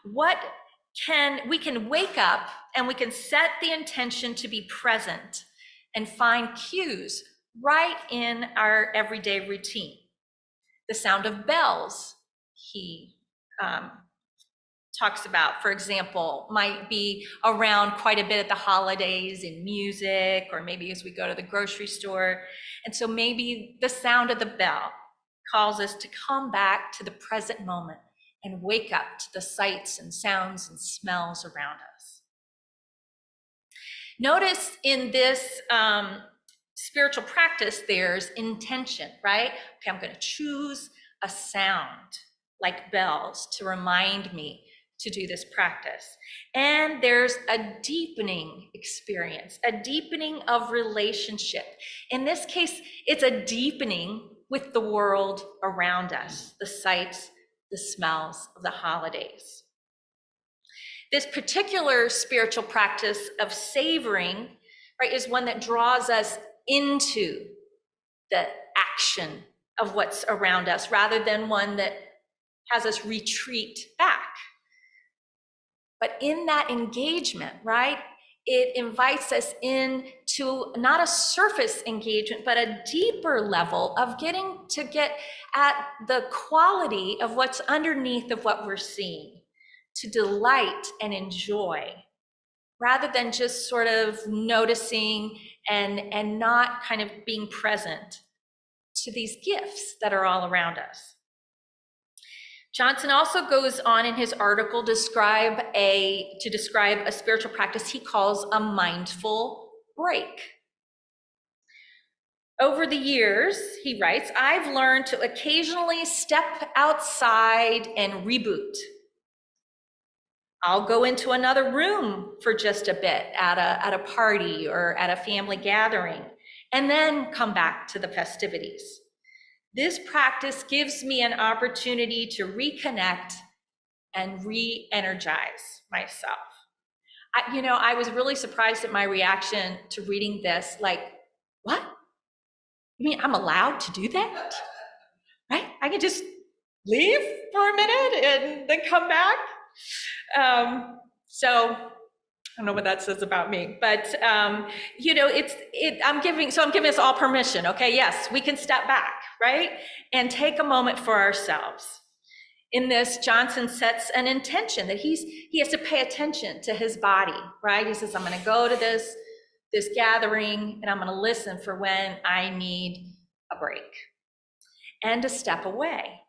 We can wake up and we can set the intention to be present and find cues right in our everyday routine. The sound of bells, he talks about, for example, might be around quite a bit at the holidays in music, or maybe as we go to the grocery store. And so maybe the sound of the bell calls us to come back to the present moment and wake up to the sights and sounds and smells around us. Notice in this spiritual practice, there's intention, right? Okay, I'm going to choose a sound like bells to remind me to do this practice. And there's a deepening experience, a deepening of relationship. In this case, it's a deepening with the world around us, the sights, the smells of the holidays. This particular spiritual practice of savoring, right, is one that draws us into the action of what's around us rather than one that has us retreat back. But in that engagement, right, it invites us into not a surface engagement, but a deeper level of getting to get at the quality of what's underneath of what we're seeing, to delight and enjoy, rather than just sort of noticing and not kind of being present to these gifts that are all around us. Johnson also goes on in his article to describe a spiritual practice he calls a mindful break. Over the years, he writes, I've learned to occasionally step outside and reboot. I'll go into another room for just a bit at a party or at a family gathering, and then come back to the festivities. This practice gives me an opportunity to reconnect and re-energize myself. I was really surprised at my reaction to reading this, like, what? You mean I'm allowed to do that? Right? I can just leave for a minute and then come back? So I don't know what that says about me, but I'm giving us all permission. Okay, yes, we can step back, right, and take a moment for ourselves. In this, Johnson sets an intention that he has to pay attention to his body, right? He says, I'm going to go to this gathering, and I'm going to listen for when I need a break and to step away.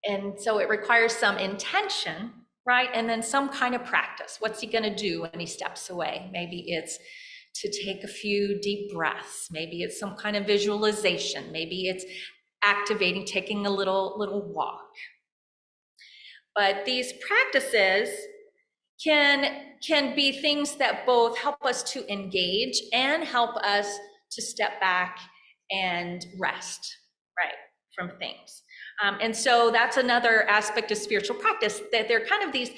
And so it requires some intention, right? And then some kind of practice. What's he going to do when he steps away? Maybe it's to take a few deep breaths. Maybe it's some kind of visualization. Maybe it's activating, taking a little walk. But these practices can be things that both help us to engage and help us to step back and rest, right, from things. And so that's another aspect of spiritual practice, that there are kind of these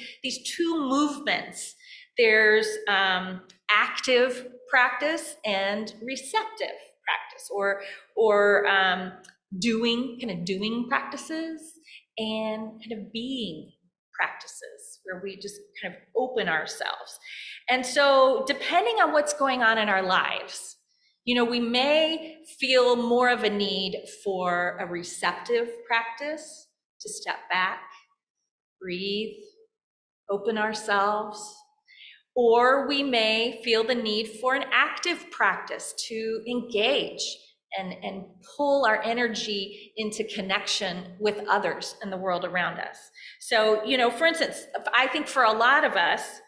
two movements. There's active practice and receptive practice, or doing practices and kind of being practices, where we just kind of open ourselves. And so depending on what's going on in our lives, we may feel more of a need for a receptive practice, to step back, breathe, open ourselves, or we may feel the need for an active practice to engage and pull our energy into connection with others in the world around us. So, for instance, I think for a lot of us,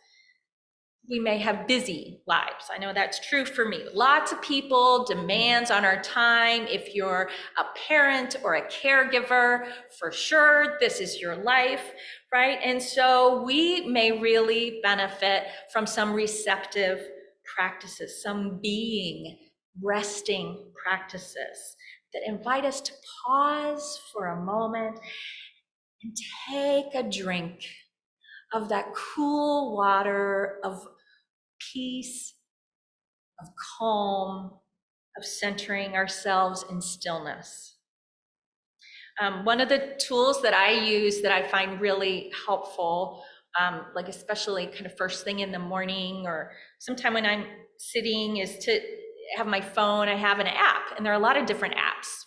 we may have busy lives. I know that's true for me. Lots of people, demands on our time. If you're a parent or a caregiver, for sure, this is your life, right? And so we may really benefit from some receptive practices, some being, resting practices that invite us to pause for a moment and take a drink of that cool water of peace, of calm, of centering ourselves in stillness. One of the tools that I use that I find really helpful, like especially kind of first thing in the morning or sometime when I'm sitting, is to have my phone. I have an app, and there are a lot of different apps.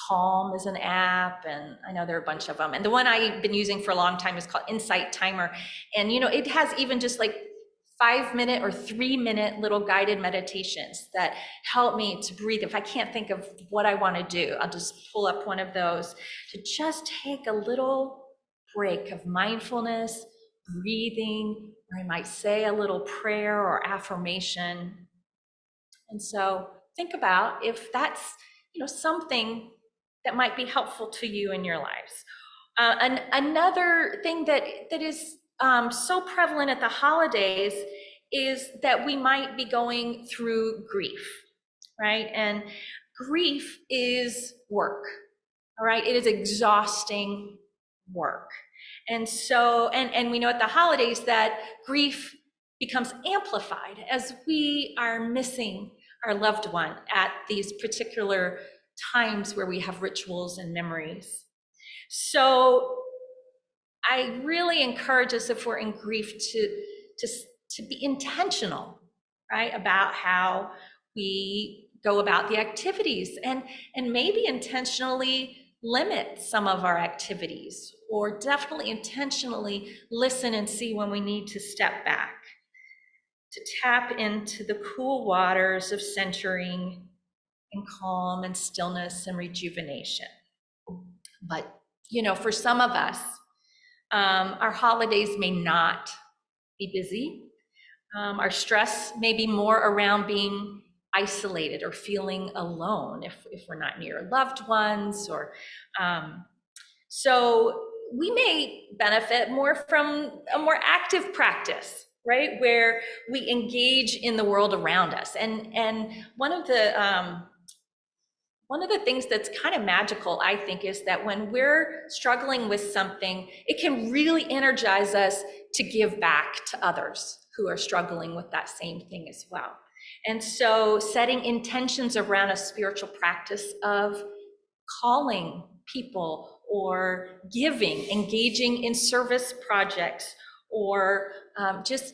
Calm is an app, and I know there are a bunch of them. And the one I've been using for a long time is called Insight Timer. And it has even just like 5-minute or 3-minute little guided meditations that help me to breathe. If I can't think of what I want to do, I'll just pull up one of those to just take a little break of mindfulness, breathing, or I might say a little prayer or affirmation. And so think about if that's something that might be helpful to you in your lives. Another thing that is so prevalent at the holidays is that we might be going through grief, right? And grief is work, all right? It is exhausting work. And so, and we know at the holidays that grief becomes amplified as we are missing our loved one at these particular times where we have rituals and memories. So I really encourage us, if we're in grief, to be intentional, right, about how we go about the activities, and maybe intentionally limit some of our activities, or definitely intentionally listen and see when we need to step back, to tap into the cool waters of centering and calm and stillness and rejuvenation. But for some of us, our holidays may not be busy. Our stress may be more around being isolated or feeling alone if we're not near loved ones, or so we may benefit more from a more active practice, right, where we engage in the world around us. And one of the things that's kind of magical, I think, is that when we're struggling with something, it can really energize us to give back to others who are struggling with that same thing as well. And so setting intentions around a spiritual practice of calling people, or giving, engaging in service projects, or just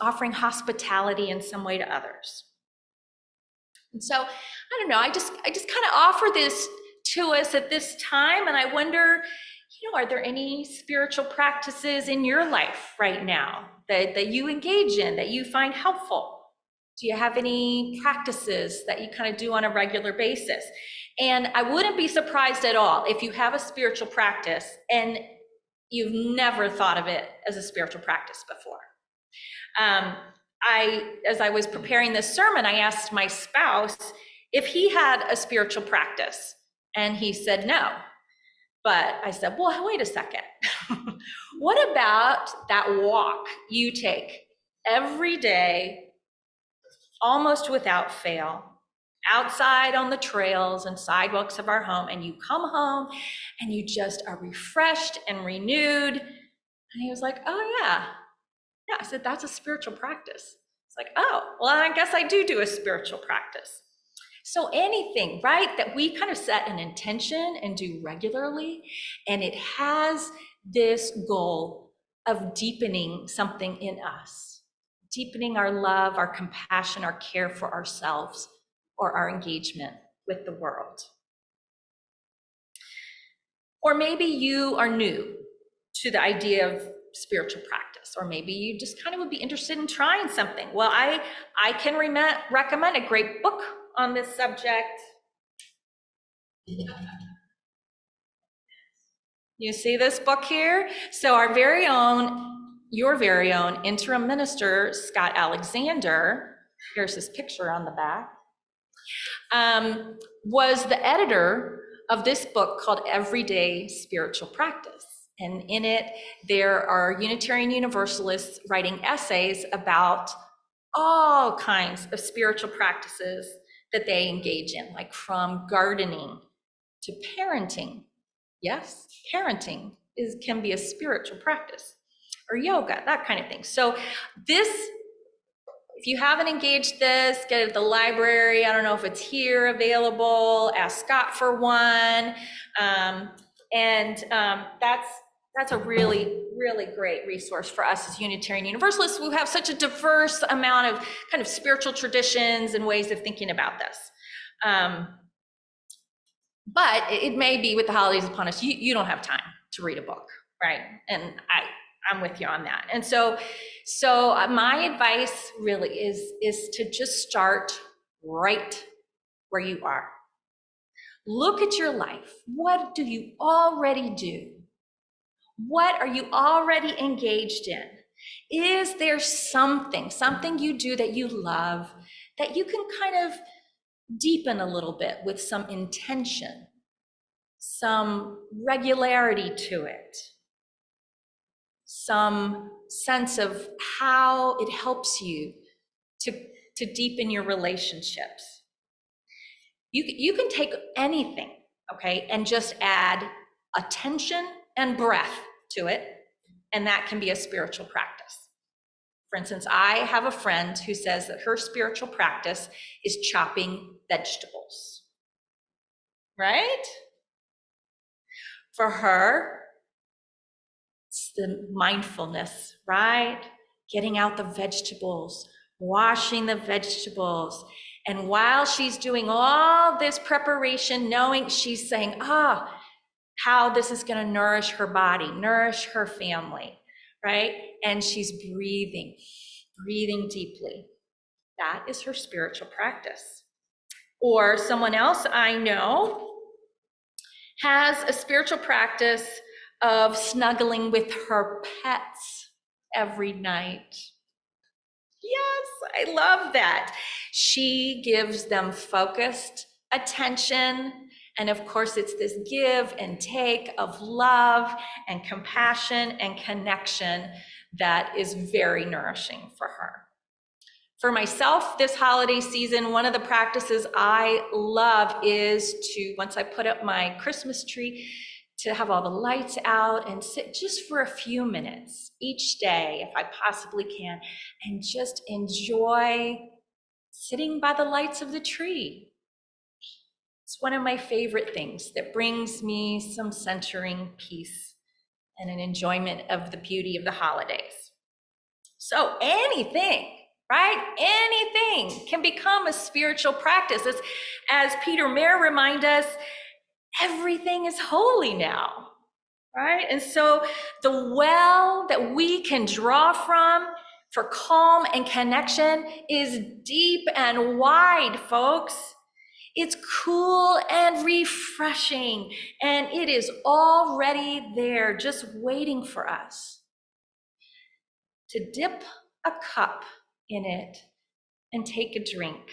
offering hospitality in some way to others. And so, I don't know, I just kind of offer this to us at this time, and I wonder, are there any spiritual practices in your life right now that you engage in, that you find helpful? Do you have any practices that you kind of do on a regular basis? And I wouldn't be surprised at all if you have a spiritual practice and you've never thought of it as a spiritual practice before. As I was preparing this sermon, I asked my spouse if he had a spiritual practice, and he said no. But I said, well, wait a second. What about that walk you take every day, almost without fail, outside on the trails and sidewalks of our home, and you come home and you just are refreshed and renewed? And he was like, oh yeah. Yeah, I said, that's a spiritual practice. It's like, oh, well, I guess I do a spiritual practice. So anything, right, that we kind of set an intention and do regularly, and it has this goal of deepening something in us, deepening our love, our compassion, our care for ourselves, or our engagement with the world. Or maybe you are new to the idea of spiritual practice, or maybe you just kind of would be interested in trying something. Well, I can recommend a great book on this subject. You see this book here? So our very own, your very own interim minister, Scott Alexander, here's his picture on the back, was the editor of this book called Everyday Spiritual Practice. And in it, there are Unitarian Universalists writing essays about all kinds of spiritual practices that they engage in, like from gardening to parenting. Yes, parenting can be a spiritual practice, or yoga, that kind of thing. So this, if you haven't engaged this, get it at the library. I don't know if it's here available. Ask Scott for one. That's a really, really great resource for us as Unitarian Universalists who have such a diverse amount of kind of spiritual traditions and ways of thinking about this. But it may be with the holidays upon us, you don't have time to read a book, right? And I'm with you on that. And so my advice really is to just start right where you are. Look at your life. What do you already do? What are you already engaged in? Is there something you do that you love that you can kind of deepen a little bit with some intention, some regularity to it, some sense of how it helps you to deepen your relationships? You can take anything, okay, and just add attention and breath to it, and that can be a spiritual practice. For instance, I have a friend who says that her spiritual practice is chopping vegetables, right? For her, it's the mindfulness, right? Getting out the vegetables, washing the vegetables. And while she's doing all this preparation, knowing, she's saying, how this is going to nourish her body, nourish her family, right? And she's breathing deeply. That is her spiritual practice. Or someone else I know has a spiritual practice of snuggling with her pets every night. Yes, I love that. She gives them focused attention. And of course, it's this give and take of love and compassion and connection that is very nourishing for her. For myself, this holiday season, one of the practices I love is to, once I put up my Christmas tree, to have all the lights out and sit just for a few minutes each day, if I possibly can, and just enjoy sitting by the lights of the tree. It's one of my favorite things that brings me some centering peace and an enjoyment of the beauty of the holidays. So anything, right? Anything can become a spiritual practice. As Peter Mayer reminds us, everything is holy now, right? And so the well that we can draw from for calm and connection is deep and wide, folks. It's cool and refreshing, and it is already there, just waiting for us to dip a cup in it and take a drink,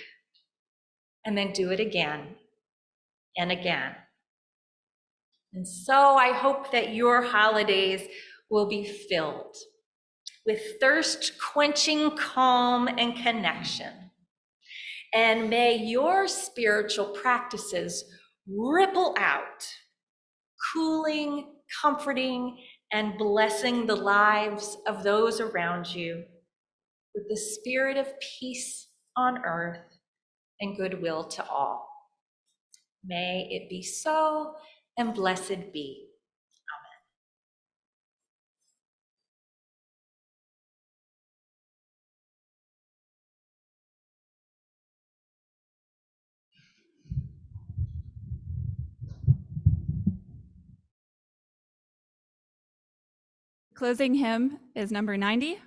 and then do it again and again. And so I hope that your holidays will be filled with thirst-quenching calm and connection. And may your spiritual practices ripple out, cooling, comforting, and blessing the lives of those around you with the spirit of peace on earth and goodwill to all. May it be so, and blessed be. Closing hymn is number 90,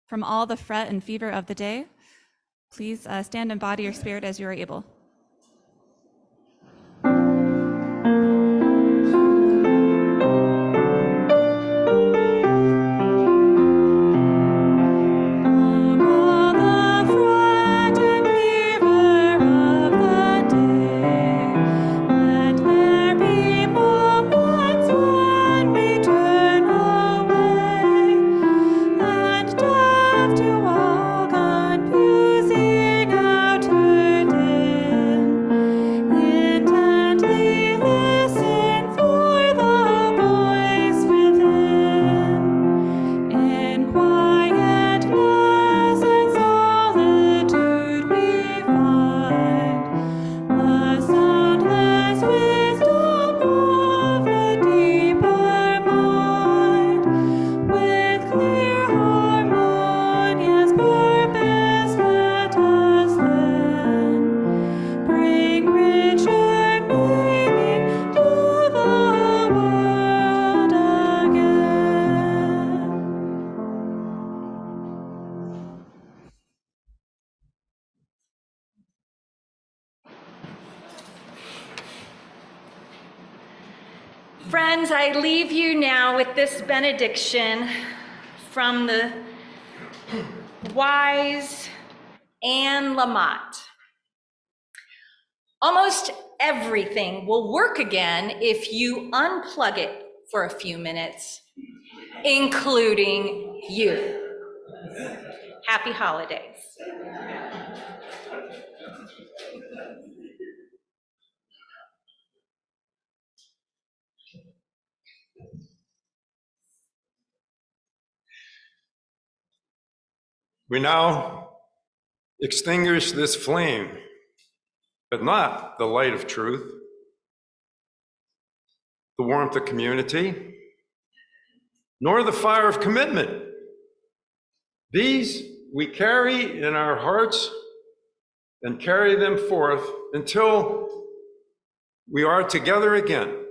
From All the Fret and Fever of the Day. Please stand in body or spirit as you are able. To walk on, musing out her day. Friends, I leave you now with this benediction from the wise Anne Lamott. Almost everything will work again if you unplug it for a few minutes, including you. Happy holidays. We now extinguish this flame, but not the light of truth, the warmth of community, nor the fire of commitment. These we carry in our hearts and carry them forth until we are together again.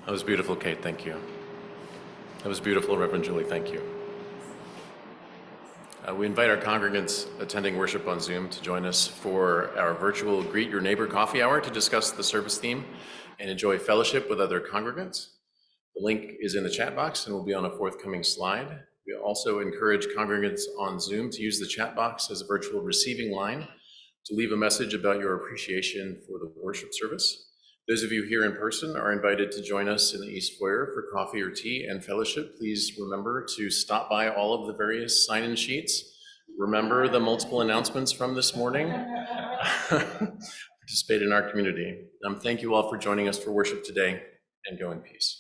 That was beautiful, Kate, thank you. That was beautiful, Reverend Julie, thank you. We invite our congregants attending worship on Zoom to join us for our virtual Greet Your Neighbor Coffee Hour to discuss the service theme and enjoy fellowship with other congregants. The link is in the chat box and will be on a forthcoming slide. We also encourage congregants on Zoom to use the chat box as a virtual receiving line to leave a message about your appreciation for the worship service. Those of you here in person are invited to join us in the East Foyer for coffee or tea and fellowship. Please remember to stop by all of the various sign-in sheets. Remember the multiple announcements from this morning. Participate in our community. Thank you all for joining us for worship today, and go in peace.